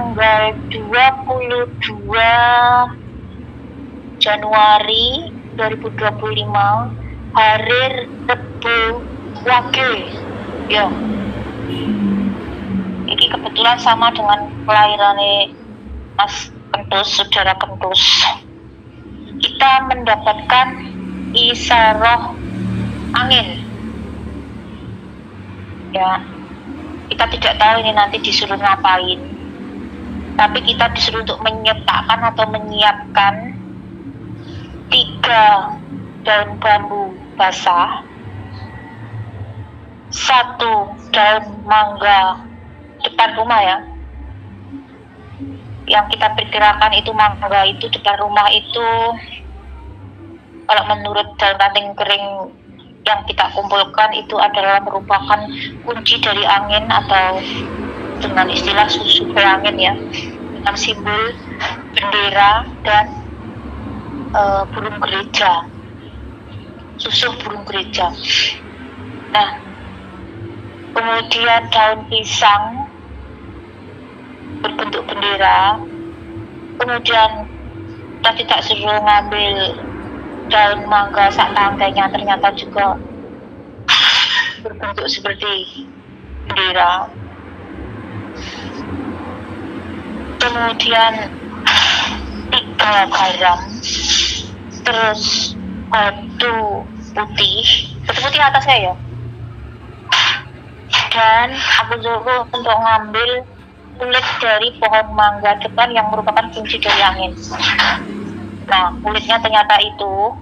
tanggal 22 Januari 2025, hari Rebu Wage. Ya. Ini kebetulan sama dengan kelahirannya Mas Kentus, saudara Kentus. Kita mendapatkan isaroh angin. Ya, kita tidak tahu ini nanti disuruh ngapain. Tapi kita disuruh untuk menyertakan atau menyiapkan 3 daun bambu basah, 1 daun mangga depan rumah ya. Yang kita perkirakan itu mangga itu depan rumah itu, kalau menurut daun ranting kering yang kita kumpulkan itu adalah merupakan kunci dari angin, atau dengan istilah susu angin ya, dengan simbol bendera dan burung gereja, susu burung gereja. Nah, kemudian daun pisang berbentuk bendera. Kemudian kita tidak suruh ngambil daun mangga sak lantainya, ternyata juga berbentuk seperti bendera. Kemudian 3 garam, terus batu putih atasnya ya. Dan aku suruh untuk ngambil kulit dari pohon mangga depan yang merupakan kunci dari angin. Nah, kulitnya ternyata itu,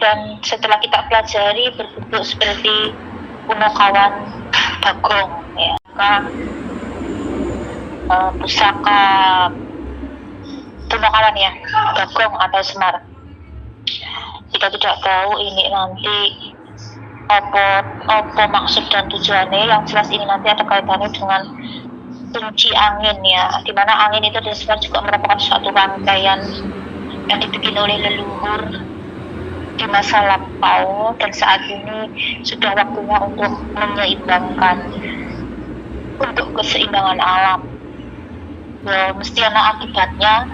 dan setelah kita pelajari berbentuk seperti punakawan bagong ya, pusaka punakawan ya, bagong atau semar. Kita tidak tahu ini nanti apa maksud dan tujuannya. Yang jelas ini nanti ada kaitannya dengan kunci angin ya, dimana angin itu sebenarnya juga merupakan suatu rangkaian yang dibikin oleh leluhur di masa lampau, dan saat ini sudah waktunya untuk menyeimbangkan, untuk keseimbangan alam. Ya, mesti ada akibatnya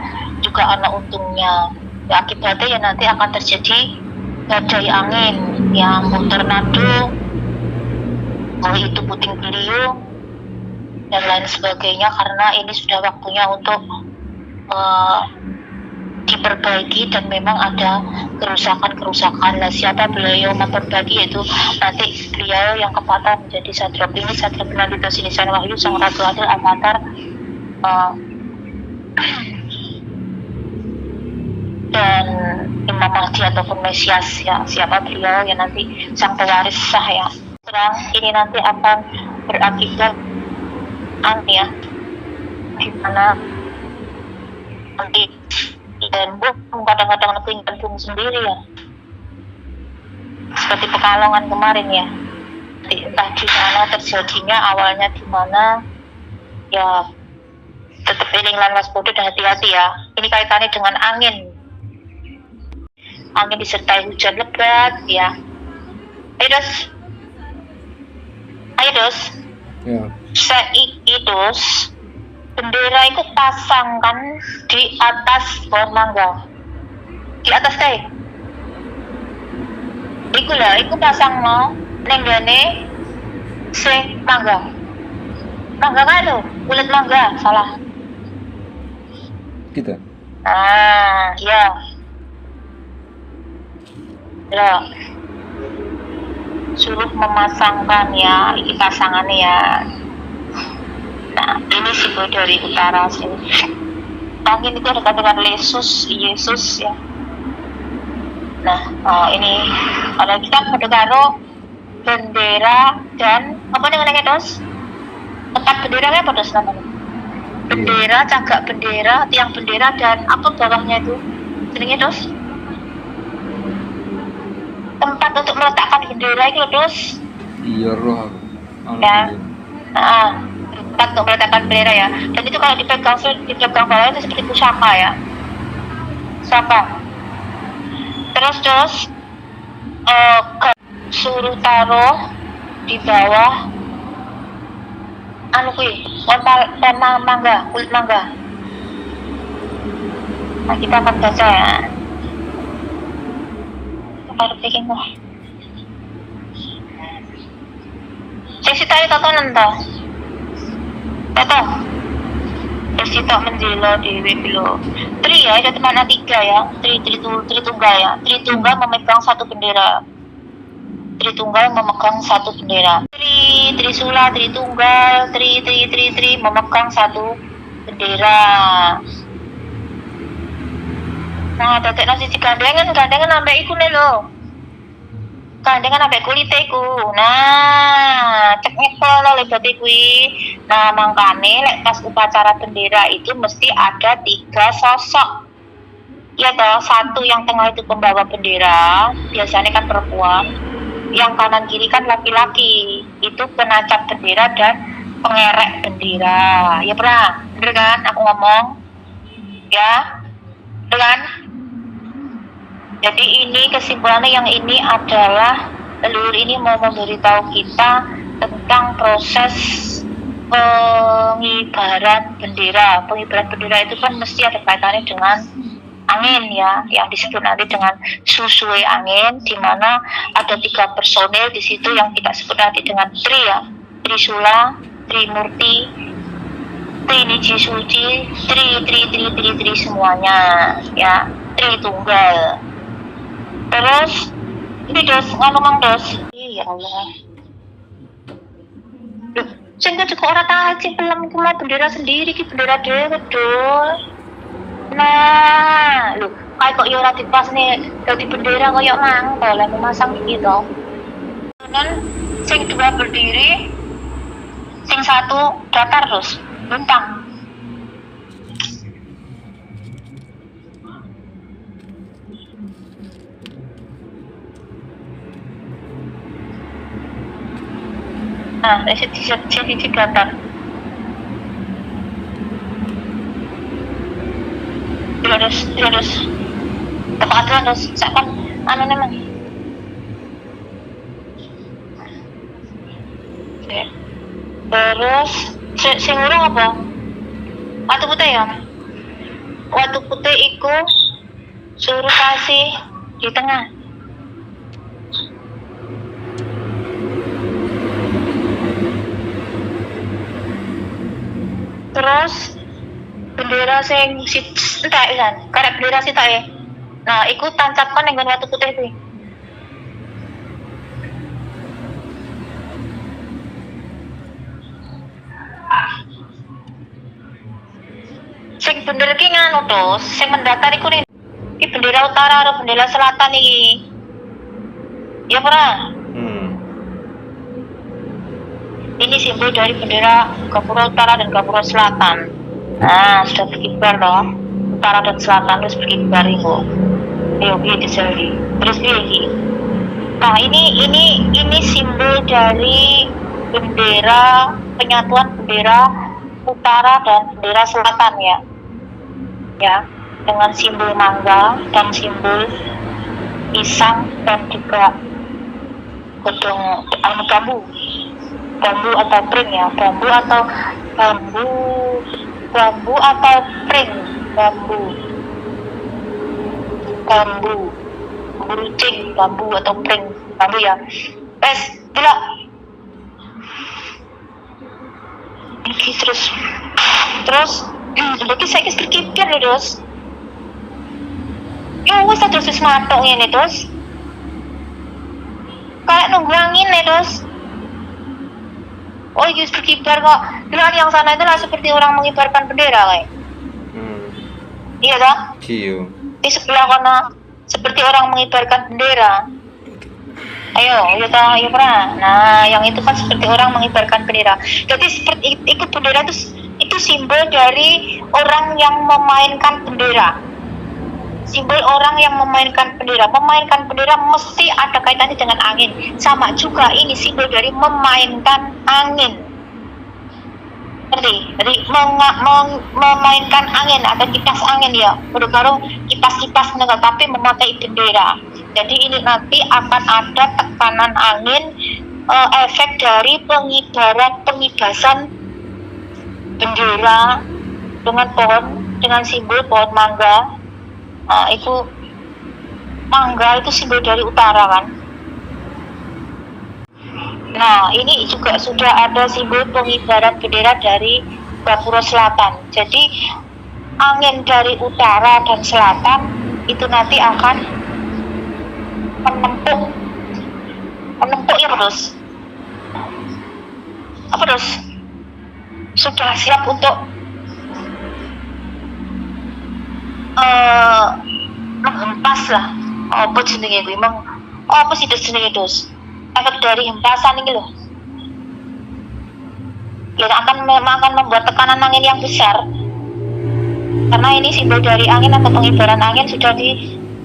juga ada untungnya. Ya, akibatnya ya nanti akan terjadi badai angin yang tornado, itu puting beliung dan lain sebagainya, karena ini sudah waktunya untuk diperbaiki dan memang ada kerusakan. Nah, siapa beliau memperbaiki, yaitu nanti beliau yang kepatah menjadi Satria Bini, Satria Binalito Sinisan Wahyu, Sang Ratu Adil, Avatar, dan Imam Mahdi ataupun Mesias ya, siapa beliau yang nanti sang pewaris sah ya. Terang ini nanti akan berakibat ya, dimana nanti dan kadang-kadang tinggal sendiri ya, seperti Pekalongan kemarin ya. Entah di mana terjadinya, awalnya di mana ya, tetap eling lan waspada dan hati-hati ya. Ini kaitannya dengan angin disertai hujan lebat ya. Ayo dos ya. Saiki dos, bendera itu pasangkan di atas pohon mangga, di atas teh. Iku pasang no nenggane sing mangga kan lo, kulit mangga salah. Kita. Ya. Ya. Suruh memasangkan ya, ini pasangannya ya. Nah, ini simbol dari utara sih. Angin itu dekat dengan Yesus ya. Nah, ini kalau kita mendengar bendera dan apa namanya dos? Tempat bendera apa dos namanya? Bendera, cagak bendera, tiang bendera, dan apa bawahnya itu? Jenenge dos? Tempat untuk meletakkan bendera itu dos. Iya roh. Ya. Tempat untuk meletakkan bendera ya. Dan itu kalau dipegang bawah itu seperti pusaka ya. Pusaka. Terus suruh taruh di bawah anu kuwi, pohon mangga, kulit mangga. Nah, kita akan baca ya. Baru bikin kok. Saya sih tadi tontonan toh. Toto. Terus kita menjelo di bilo. Tri ya, ada teman tiga ya. Tri tunggal ya. Tri tunggal memegang satu bendera. Tri tunggal memegang satu bendera. Tri sula, tri tunggal, tri memegang satu bendera. Nah, dadek nasi gandengan sampai iku nih lo. Gandengan sampai kulit iku. Nah, cek nyekel lo berarti kuwi. Nah, mangkane lek pas upacara bendera itu mesti ada 3 sosok. Ya toh, satu yang tengah itu pembawa bendera, biasanya kan perempuan. Yang kanan kiri kan laki-laki. Itu penancap bendera dan pengerek bendera. Ya pernah, bener kan? Aku ngomong. Ya, bener kan? Jadi ini kesimpulannya yang ini adalah leluhur ini mau memberitahu kita tentang proses pengibaran bendera. Pengibaran bendera itu kan mesti ada kaitannya dengan angin ya, yang disebut nanti dengan susui angin, di mana ada 3 personil di situ yang kita sebut nanti dengan Tri ya, Trisula, Trimurti, Triniji Suci, Tri semuanya ya, Tri tunggal. Terus ini dos nganu mang dos. Ya Allah. Loh, sehingga juga orang tahu sih belum cuma bendera sendiri, ki bendera dewe dos. Nah, loh, kayak kok ora dipas nih dadi bendera koyo mang, boleh memasang gitu. Kanan sing 2 berdiri, sing 1 datar terus, bentang. Nah, sisi datar. Terus tepat terus sakan anu memang. Terus sing urung apa? Watu putih ya. Watu putih iku suruh kasih di tengah. Terus bendera sing entek kan, karek bendera sita ya. Nah, iku tancapkan dengan watu putih kuwi. Sing bener ki nganu to, sing mendatar iku nih. Iki bendera utara karo bendera selatan iki. Ya pernah? Ini simbol dari bendera Gapura Utara dan Gapura Selatan. Nah, sudah berkibar loh. Utara dan selatan terus berkibar itu. Ayo biar diseli. Terus biar. Nah, ini simbol dari bendera penyatuan bendera utara dan bendera selatan ya. Ya, dengan simbol mangga dan simbol pisang dan juga godong bambu atau pring ya, bambu atau pring, bambu runcing, bambu atau pring, bambu ya. Bila ini terus bagi saya berkipir loh dos. Ya wes terus matok ini dos. Kayak nunggu angin nih dos. Oh, iya berkibar kok. Bilang yang sana itu lah seperti orang mengibarkan bendera kayak. Iya kan? Iya. Di sebelah kana seperti orang mengibarkan bendera. Ayo, iya toh, ayo pernah. Nah, yang itu kan seperti orang mengibarkan bendera. Jadi seperti itu bendera itu simbol dari orang yang memainkan bendera. Simbol orang yang memainkan bendera. Memainkan bendera mesti ada kaitannya dengan angin. Sama juga ini simbol dari memainkan angin. Ngerti? Jadi memainkan angin atau kipas angin ya. Baru kipas-kipas negara tapi memakai bendera. Jadi ini nanti akan ada tekanan angin, efek dari pengibasan bendera dengan dengan simbol pohon mangga. Nah, itu mangga itu simbol dari utara kan. Nah, ini juga sudah ada simbol pengibaran bendera dari Gapura Selatan. Jadi angin dari utara dan selatan itu nanti akan menempuk ya terus. Apa terus? Sudah siap untuk menghempas lah. Apa jenenge kuwi? Apa sih jenenge terus? Efek dari hempasan ini loh. Yang akan membuat tekanan angin yang besar. Karena ini simbol dari angin atau pengibaran angin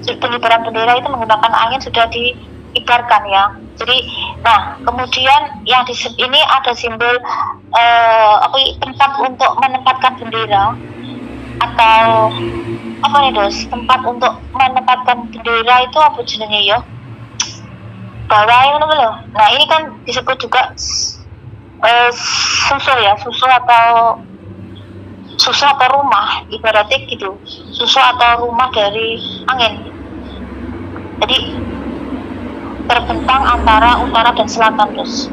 pengibaran bendera itu menggunakan angin sudah diibarkan ya. Jadi, nah kemudian yang ini ada simbol tempat untuk menempatkan bendera atau apa nih dos? Tempat untuk menempatkan bendera itu apa jenenge ya? Bawah itu loh. Nah ini kan disebut juga susu atau rumah, ibaratnya gitu, susu atau rumah dari angin. Jadi terbentang antara utara dan selatan terus.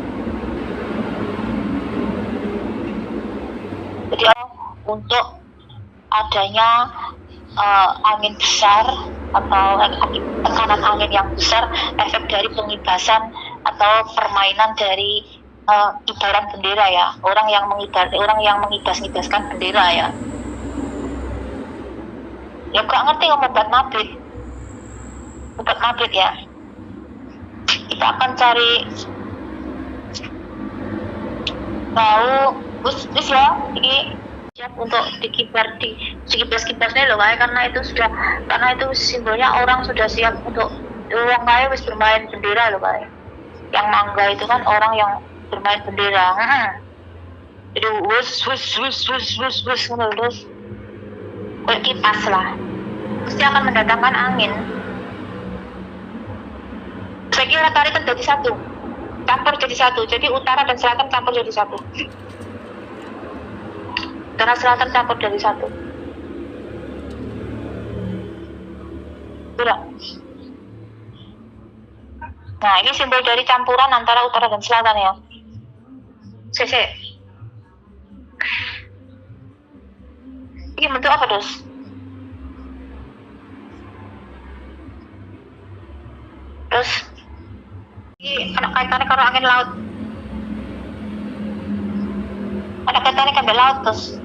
Jadi untuk adanya angin besar atau tekanan angin yang besar, efek dari pengibasan atau permainan dari ibaran bendera ya, orang yang mengibas-ngibaskan bendera ya. Ya gak ngerti obat mabit ya. Kita akan cari tahu wis ya, ini siap untuk dikibas-kibasnya loh kayak, karena itu simbolnya orang sudah siap untuk uang kayak wis bermain bendera loh kayak. Yang mangga itu kan orang yang bermain bendera. Jadi wus terus kayak kipas lah, pasti akan mendatangkan angin. Saya kira tarikan jadi satu, campur jadi satu. Jadi utara dan selatan campur jadi satu. Utara selatan campur jadi satu. Sudah. Nah ini simbol dari campuran antara utara dan selatan ya. Sese. Ini bentuk apa dos? Terus ini ada kaitannya karo angin laut. Ada kaitannya kan laut terus.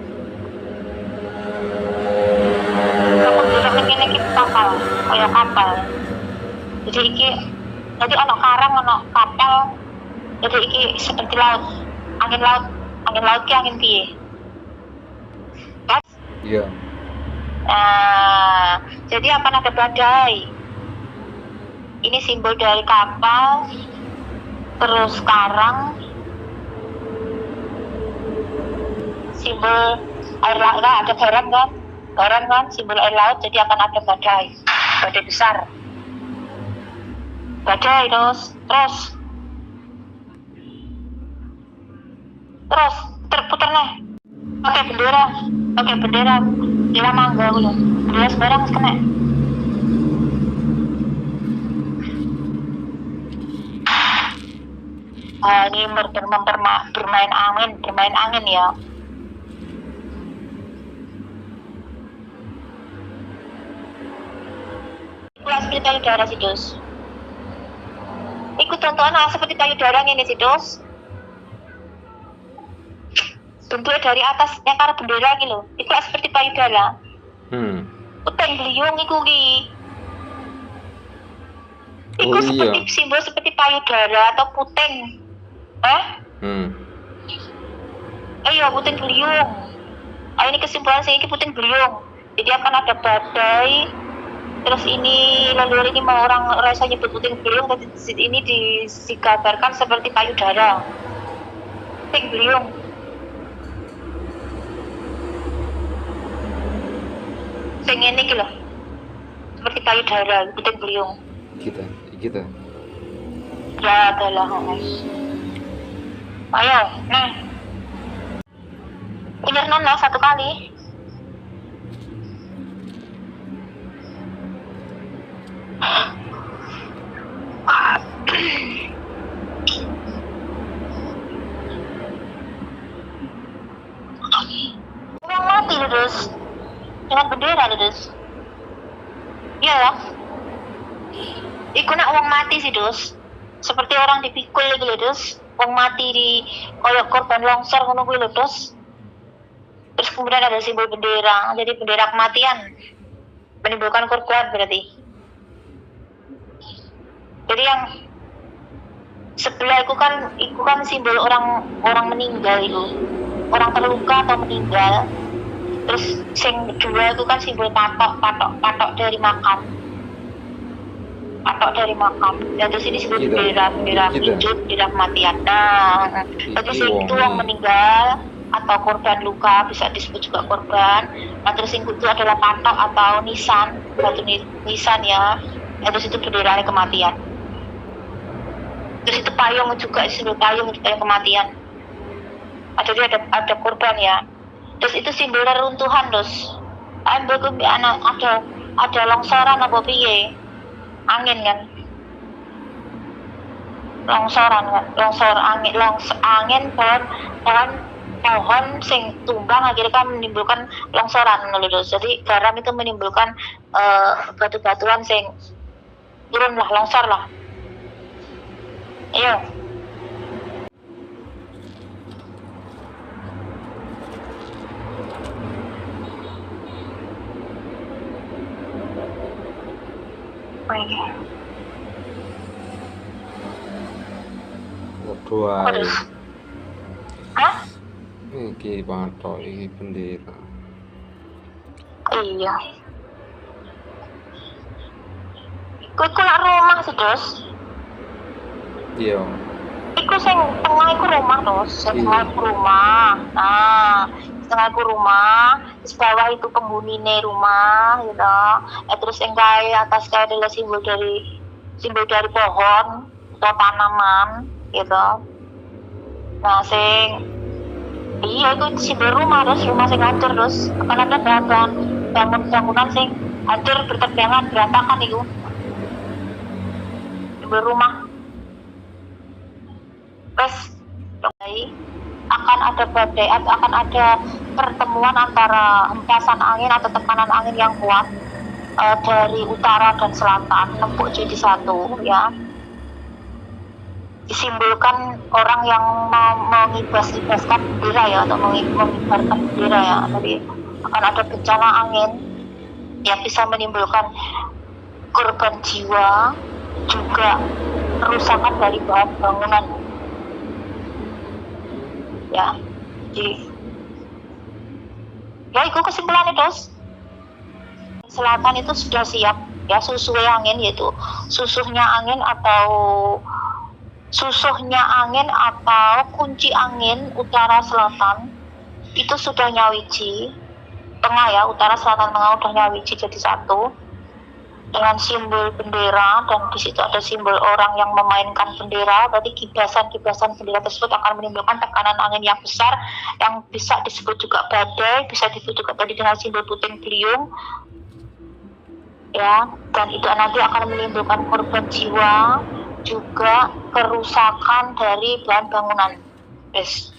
Kalau ini kapal, kayak kapal. Jadi ono karang, ono kapal. Jadi iki seperti laut. Angin laut ki angin piye? Iya. Nah, jadi akan ada badai. Ini simbol dari kapal, terus karang, simbol air laut, ada garan kan, simbol air laut. Jadi akan ada badai besar. Badai terus terputar nih. Pakai bendera mangga dulu. Bendera sembarang kena. Ini bermain angin ya. Kelas seperti payudara sih dos. Ikut contohnya seperti payudara ini sih dos. Bentuknya dari atas yang karo bendera gitu loh. Itu seperti payudara. Puteng beliung iku ki. Iku seperti simbol seperti payudara atau puteng. Iya puteng beliung. Ini kesimpulan saya ini puteng beliung. Jadi akan ada badai. Terus ini lalu ini mau orang rasa nyebut puteng beliung, tapi ini digambarkan seperti payudara. Puteng beliung. Pengen ini loh, seperti payudara, puteng beliung. Kita. Ya adalah. Ayo, nah. Bener nono 1 kali. Uang mati terus dengan bendera terus. Iya ya. Iku nak uang mati sih dos. Seperti orang dipikul gitu loh dos. Uang mati di koyok korban longsor ngono kuwi lho dos. Terus kemudian ada simbol bendera, jadi bendera kematian menimbulkan korban berarti. Jadi yang sebelah itu kan simbol orang meninggal itu, orang terluka atau meninggal. Terus yang kedua itu kan simbol patok dari makam, patok dari makam. Dan terus ini simbol bendera hidup, bendera kematian. Nah, terus itu yang meninggal atau korban luka, bisa disebut juga korban. Nah terus yang itu adalah patok atau nisan, batu nisan ya. Terus itu bendera kematian. Terus itu payung juga, simbol payung itu payung kematian. Jadi ada korban ya. Terus itu simbol reruntuhan terus. Ada longsoran apa piye? Angin kan. Longsoran kan, angin pohon sing tumbang akhirnya kan menimbulkan longsoran lho. Jadi garam itu menimbulkan batu-batuan sing turun lah, longsor lah. Iya. Waduh. Hah? Iki patok, iki bendera. Iya. Iku nak rumah sih dos. Iya. Iku sing tengah iku rumah dos, setengah rumah. Nah, setengah iku rumah, di bawah itu penghunine rumah gitu. Terus yang atas adalah simbol dari pohon atau tanaman gitu. Nah, iya itu simbol rumah sing hancur terus. Akan ada bangunan sing hancur berterbangan berantakan itu. Simbol rumah. Terus akan ada badai, akan ada pertemuan antara hempasan angin atau tekanan angin yang kuat dari utara dan selatan nempuk jadi satu ya. Disimbolkan orang yang mengibas-ibaskan bendera ya, atau mengibarkan bendera ya. Jadi akan ada bencana angin yang bisa menimbulkan korban jiwa, juga kerusakan dari bahan bangunan ya. Jadi ya itu kesimpulannya dos. Selatan itu sudah siap ya, susuhnya angin, yaitu susuhnya angin atau kunci angin utara selatan itu sudah nyawiji. Tengah ya, utara selatan tengah udah nyawiji jadi satu dengan simbol bendera, dan di situ ada simbol orang yang memainkan bendera. Berarti kibasan bendera tersebut akan menimbulkan tekanan angin yang besar yang bisa disebut juga badai, bisa disebut juga tadi dengan simbol puting beliung ya. Dan itu nanti akan menimbulkan korban jiwa, juga kerusakan dari bahan bangunan. Yes.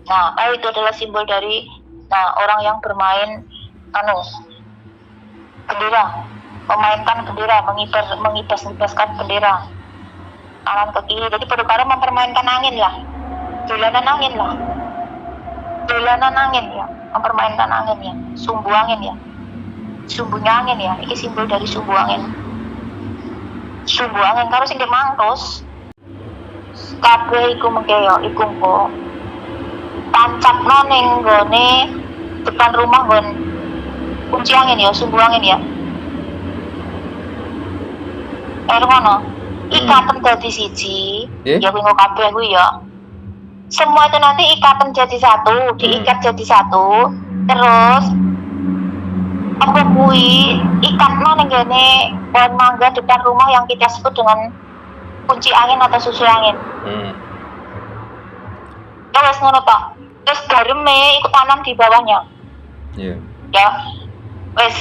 Nah, itu adalah simbol dari orang yang bermain bendera, memainkan bendera, mengibas-ibaskan bendera kanan ke kiri. Jadi perkara mempermainkan angin lah, dolanan angin ya, mempermainkan angin ya, sumbu angin ya, sumbunya angin ya. Ini simbol dari sumbu angin karo sing dimangkus kabeh iku mengkeyo iku kok tancapno ning gone depan rumah nggon kunci angin ya, sumbu angin ya. Ngono ikatan dadi siji ya kuwi kabeh kuwi ya. Semua itu nanti ikatan jadi satu, diikat jadi satu. Terus apa kuwi ikatno ning gone pohon mangga depan rumah yang kita sebut dengan kunci angin atau susu angin. Ya wes ngono tok. terus gareme ikut tanam di bawahnya Iya. ya. Wes